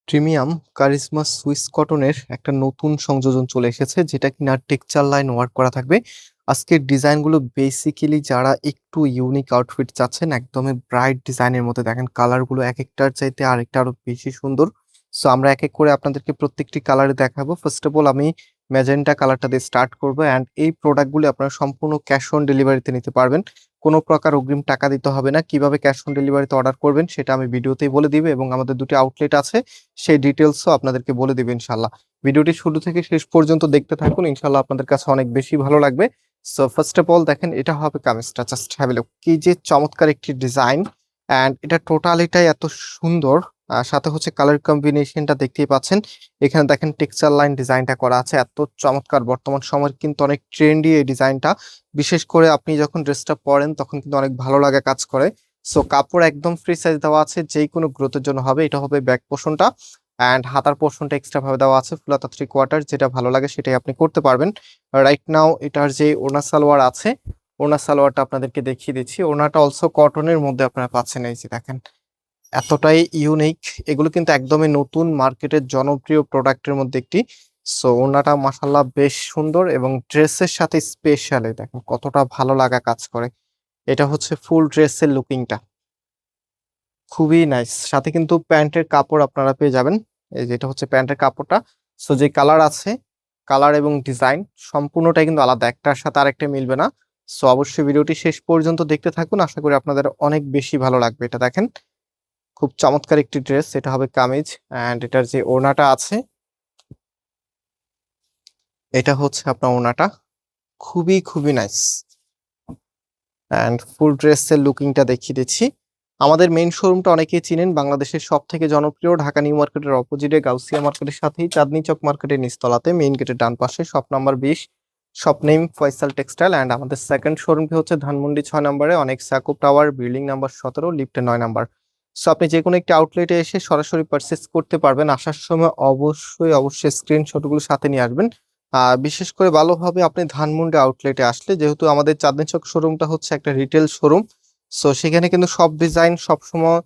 Premium charisma Swiss কটনের একটা নতুন সংযোজন চলে এসেছে, যেটা কিনা টেক্সচার লাইন ওয়ার্ক করা থাকবে। আজকের ডিজাইনগুলো বেসিক্যালি যারা একটু ইউনিক আউটফিট চাচ্ছেন, একদমই ব্রাইট ডিজাইনের মধ্যে, দেখেন কালারগুলো এক একটার চাইতে আরেকটা আরো বেশি সুন্দর। সো আমরা এক এক করে আপনাদেরকে প্রত্যেকটি কালারে দেখাবো। ফার্স্ট অফ অল আমি ম্যাজেন্টা কালারটা দিয়ে স্টার্ট করবো। অ্যান্ড এই প্রোডাক্টগুলো আপনারা সম্পূর্ণ ক্যাশ অন ডেলিভারিতে নিতে পারবেন, কোনো প্রকার অগ্রিম টাকা দিতে হবে না। কিভাবে ক্যাশ অন ডেলিভারিতে অর্ডার করবেন সেটা আমি ভিডিওতেই বলে দিবে, এবং আমাদের দুটি আউটলেট আছে, সেই ডিটেলসও আপনাদেরকে বলে দিবে ইনশাল্লাহ। ভিডিওটি শুরু থেকে শেষ পর্যন্ত দেখতে থাকুন, ইনশাল্লাহ আপনাদের কাছে অনেক বেশি ভালো লাগবে। সো ফার্স্ট অফ অল দেখেন, এটা হবে কামিজটা, জাস্ট হ্যাভ এ লুক। কি যে চমৎকার একটি ডিজাইন, অ্যান্ড এটা টোটালিটাই এত সুন্দর। সাথে হচ্ছে কালার কম্বিনেশনটা দেখতেই পাচ্ছেন। এখানে দেখেন টেক্সচার লাইন ডিজাইনটা করা আছে, এত চমৎকার। বর্তমান সময়ের কিন্তু অনেক ট্রেন্ডি এই ডিজাইনটা, বিশেষ করে আপনি যখন ড্রেসটা পরেন তখন কিন্তু অনেক ভালো লাগা কাজ করে। সো কাপড় একদম ফ্রি সাইজ দেওয়া আছে, যে কোনো গ্রোথের জন্য হবে। এটা হবে ব্যাক পোর্শনটা, অ্যান্ড হাতার পোর্শনটা এক্সট্রা ভাবে দেওয়া আছে, ফুল হাতা 3/4, যেটা ভালো লাগে সেটাই আপনি করতে পারবেন। রাইট নাও এটার যে ওড়না সালোয়ার আছে, ওড়না সালোয়ারটা আপনাদেরকে দেখিয়ে দিচ্ছি। ওড়নাটা অলসো কটনের মধ্যে আপনারা পাচ্ছেন, এই যে দেখেন এতটাই ইউনিক। এগুলো কিন্তু একদমই নতুন মার্কেটের জনপ্রিয় প্রোডাক্টের মধ্যে একটি। সো ওড়নাটা মাশাল্লাহ বেশ সুন্দর, এবং ড্রেসের সাথে স্পেশালি দেখেন কতটা ভালো লাগা কাজ করে। এটা হচ্ছে ফুল ড্রেসের লুকিংটা, খুবই নাইস। সাথে কিন্তু প্যান্টের কাপড় আপনারা পেয়ে যাবেন, এই যে এটা হচ্ছে প্যান্টের কাপড়টা। সো যে কালার আছে, কালার এবং ডিজাইন সম্পূর্ণটাই কিন্তু আলাদা, একটার সাথে আরেকটা মিলবে না। সো অবশ্যই ভিডিওটি শেষ পর্যন্ত দেখতে থাকুন, আশা করি আপনাদের অনেক বেশি ভালো লাগবে। এটা দেখেন খুব চমৎকার একটি ড্রেস, এটা হবে কামিজ। অ্যান্ড এটার যে ওড়নাটা আছে, এটা হচ্ছে আপনার ওড়নাটা, খুবই খুবই নাইস। অ্যান্ড ফুল ড্রেসের লুকিংটা দেখিয়ে দিচ্ছি। আমাদের মেইন শোরুমটা অনেকেই চিনেন, বাংলাদেশের সব থেকে জনপ্রিয়, ঢাকা নিউ মার্কেটের অপোজিটে গাউসিয়া মার্কেটের সাথেই চাঁদনী চক মার্কেটের নিচতলাতে, মেইন গেটের ডান পাশে, shop number 20, shop name Faisal textile. And আমাদের সেকেন্ড শোরুমটি হচ্ছে ধানমন্ডি 6 নম্বরে, অনেক সাকুব টাওয়ার, বিল্ডিং নাম্বার 17, লিফটে 9 নাম্বার। সো আপনি যে কোনো একটি আউটলেটে এসে সরাসরি পারচেস করতে পারবেন। আসার সময় অবশ্যই স্ক্রিনশটগুলো সাথে নিয়ে আসবেন। বিশেষ করে ভালো হবে আপনি ধানমন্ডি আউটলেটে আসলে, যেহেতু আমাদের চাঁদনী চক শোরুমটা হচ্ছে একটা রিটেল শোরুম। সো সেখানে কিন্তু সব ডিজাইন সবসময়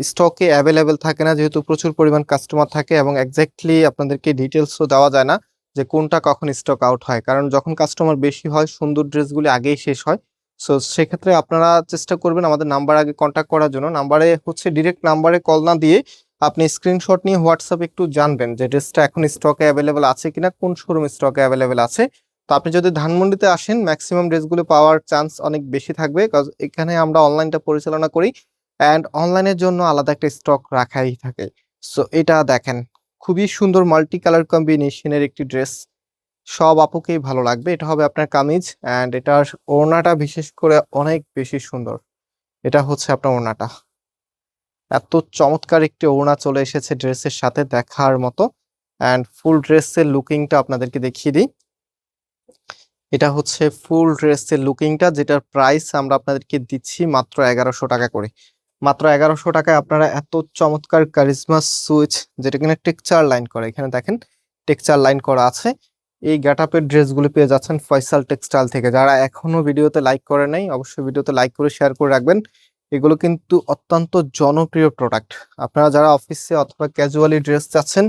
স্টকে অ্যাভেলেবেল থাকে না, যেহেতু প্রচুর পরিমাণ কাস্টমার থাকে, এবং এক্স্যাক্টলি আপনাদেরকে ডিটেলসও দেওয়া যায় না যে কোনটা কখন স্টক আউট হয়, কারণ যখন কাস্টমার বেশি হয় সুন্দর ড্রেসগুলি আগেই শেষ হয়। সো সেক্ষেত্রে আপনারা চেষ্টা করবেন আমাদের নাম্বার আগে কন্ট্যাক্ট করার জন্য। নাম্বারে হচ্ছে ডিরেক্ট নাম্বারে কল না দিয়ে আপনি স্ক্রিনশট নিয়ে হোয়াটসঅ্যাপে একটু জানবেন যে ড্রেসটা এখন স্টকে অ্যাভেলেবেল আছে কিনা, কোন শোরুম স্টকে অ্যাভেলেবেল আছে। তো আপনি যদি ধানমন্ডিতে আসেন, ম্যাক্সিমাম ড্রেসগুলো পাওয়ার চান্স অনেক বেশি থাকবে, কারণ এখানে আমরা অনলাইনটা পরিচালনা করি, অ্যান্ড অনলাইনের জন্য আলাদা একটা স্টক রাখাই থাকে। সো এটা দেখেন খুবই সুন্দর মাল্টি কালার কম্বিনেশনের একটি ড্রেস, সব আপুকেই ভালো লাগবে। এটা হবে আপনার কামিজ, অ্যান্ড এটার ওড়নাটা বিশেষ করে অনেক বেশি সুন্দর। এটা হচ্ছে আপনার ওড়নাটা, এত চমৎকার একটি ওড়না চলে এসেছে ড্রেসের সাথে, দেখার মতো। অ্যান্ড ফুল ড্রেসের লুকিংটা আপনাদেরকে দেখিয়ে দিই। এটা হচ্ছে ফুল ড্রেসের লুকিংটা, যেটার প্রাইস আমরা আপনাদেরকে দিচ্ছি মাত্র 1100 টাকা করে। মাত্র 1100 টাকায় আপনারা এত চমৎকার কারিজমা সুইচ, যেটা কিনা টেক্সচার লাইন করে, এখানে দেখেন টেক্সচার লাইন করা আছে, এই গেটআপের ড্রেসগুলো পেয়ে যাচ্ছেন ফয়সাল টেক্সটাইল থেকে। যারা এখনো ভিডিওতে লাইক করে নাই, অবশ্যই ভিডিওতে লাইক করে শেয়ার করে রাখবেন। এগুলো কিন্তু অত্যন্ত জনপ্রিয় প্রোডাক্ট, আপনারা যারা অফিসে অথবা ক্যাজুয়ালি ড্রেস চাচ্ছেন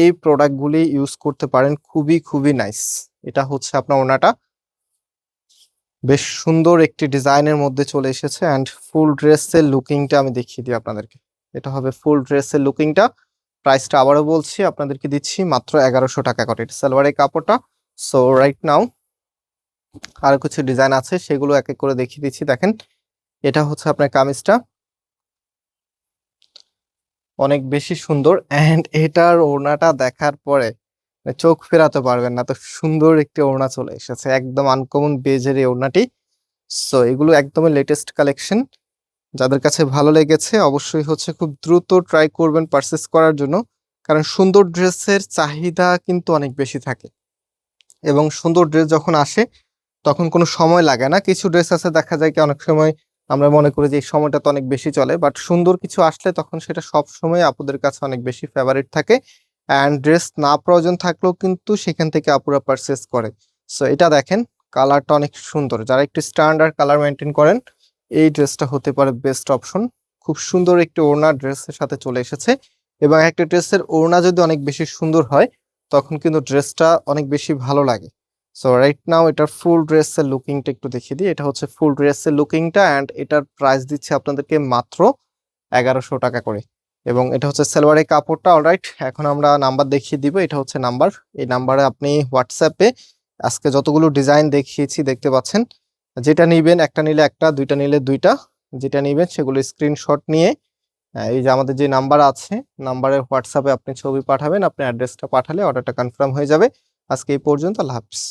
এই প্রোডাক্টগুলি ইউজ করতে পারেন, খুবই খুবই নাইস। এটা হচ্ছে আপনার ওড়নাটা, বেশ সুন্দর একটি ডিজাইনের মধ্যে চলে এসেছে। অ্যান্ড ফুল ড্রেসের লুকিংটা আমি দেখিয়ে দিই আপনাদেরকে। এটা হবে ফুল ড্রেসের লুকিংটা, প্রাইসটা আবারও বলছি, আপনাদেরকে দিচ্ছি মাত্র 1100 টাকা করে। এটা সালোয়ারের কাপড়টা। সো রাইট নাও আরো কিছু ডিজাইন আছে, সেগুলো এক এক করে দেখিয়ে দিচ্ছি। দেখেন এটা হচ্ছে আপনার কামিজটা, অনেক বেশি সুন্দর। অ্যান্ড এটার ওড়নাটা দেখার পরে চোখ ফেরাতে পারবেন না, তো সুন্দর একটি ওড়না চলে এসেছে, একদম আনকমন বেজের এই ওড়নাটি। সো এগুলো একদমই লেটেস্ট কালেকশন, যাদের কাছে ভালো লেগেছে অবশ্যই হচ্ছে খুব দ্রুত ট্রাই করবেন পারচেস করার জন্য, কারণ সুন্দর ড্রেসের চাহিদা কিন্তু অনেক বেশি থাকে, এবং সুন্দর ড্রেস যখন আসে তখন কোনো সময় লাগে না। কিছু ড্রেস আছে দেখা যায় কি অনেক সময় আমরা মনে করি যে এই সময়টা তো অনেক বেশি চলে, বাট সুন্দর কিছু আসলে তখন সেটা সব সময় আপুদের কাছে অনেক বেশি ফেভারিট থাকে। অ্যান্ড ড্রেস না প্রয়োজন থাকলেও কিন্তু সেখান থেকে আপুরা পারচেস করে। সো এটা দেখেন কালারটা অনেক সুন্দর, যারা একটু স্ট্যান্ডার্ড কালার মেনটেন করেন এই ড্রেসটা হতে পারে বেস্ট অপশন। খুব সুন্দর একটি ওড়না ড্রেসের সাথে চলে এসেছে, এবং একটা ড্রেসের ওড়না যদি অনেক বেশি সুন্দর হয় তখন কিন্তু ড্রেসটা অনেক বেশি ভালো লাগে। সো রাইট নাও এটার ফুল ড্রেসের লুকিংটা একটু দেখিয়ে দিই। এটা হচ্ছে ফুল ড্রেসের লুকিংটা অ্যান্ড এটার প্রাইস দিচ্ছে আপনাদেরকে মাত্র 1100 টাকা করে। এবং এটা হচ্ছে সালোয়ারের কাপড়টা। অলরাইট, এখন আমরা নাম্বার দেখিয়ে দিব। এটা হচ্ছে নাম্বার, এই নাম্বারে আপনি হোয়াটসঅ্যাপে আজকে যতগুলো ডিজাইন দেখিয়েছি দেখতে পাচ্ছেন, যেটা নিবেন, একটা নিলে একটা, দুইটা নিলে দুইটা, যেটা নিবেন সেগুলো স্ক্রিনশট নিয়ে এই যে আমাদের যে নাম্বার আছে, নাম্বারের হোয়াটসঅ্যাপে আপনি ছবি পাঠাবেন, আপনি অ্যাড্রেসটা পাঠালে অর্ডারটা কনফার্ম হয়ে যাবে। আজকে এই পর্যন্ত, আল্লাহ হাফিজ।